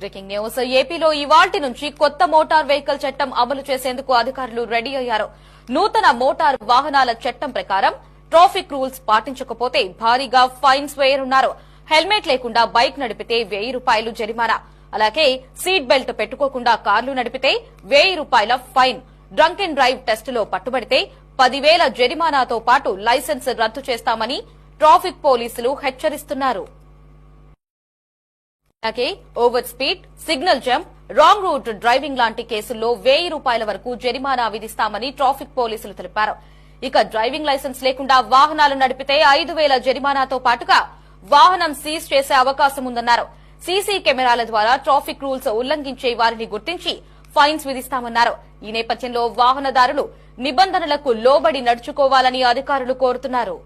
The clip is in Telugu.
Breaking news. ఏపీలో ఇవాల్టి నుంచి కొత్త మోటార్ వెహికల్ చట్టం అమలు చేసేందుకు అధికారులు రెడీ అయ్యారు. నూతన మోటార్ వాహనాల చట్టం ప్రకారం ట్రాఫిక్ రూల్స్ పాటించకపోతే భారీగా ఫైన్స్ వేయనున్నారు. హెల్మెట్ లేకుండా బైక్ నడిపితే ₹1000 జరిమానా, అలాగే సీట్ బెల్ట్ పెట్టుకోకుండా కార్లు నడిపితే ₹1000 ఫైన్, డ్రంక్ అండ్ డ్రైవ్ టెస్టులో పట్టుబడితే 10,000 జరిమానాతో పాటు లైసెన్స్ రద్దు చేస్తామని ట్రాఫిక్ పోలీసులు హెచ్చరిస్తున్నారు. అలాగే over speed, signal jump, wrong route driving లాంటి కేసుల్లో ₹1000 వరకు జరిమానా విధిస్తామని ట్రాఫిక్ పోలీసులు తెలిపారు. ఇక డ్రైవింగ్ లైసెన్స్ లేకుండా వాహనాలు నడిపితే 5,000 జరిమానాతో పాటుగా వాహనం సీజ్ చేసే అవకాశం ఉందన్నారు. సీసీ కెమెరాల ద్వారా ట్రాఫిక్ రూల్స్ ఉల్లంఘించే వారిని గుర్తించి ఫైన్స్ విధిస్తామన్నారు. ఈ నేపథ్యంలో వాహనదారులు నిబంధనలకు లోబడి నడుచుకోవాలని అధికారులు కోరుతున్నారు.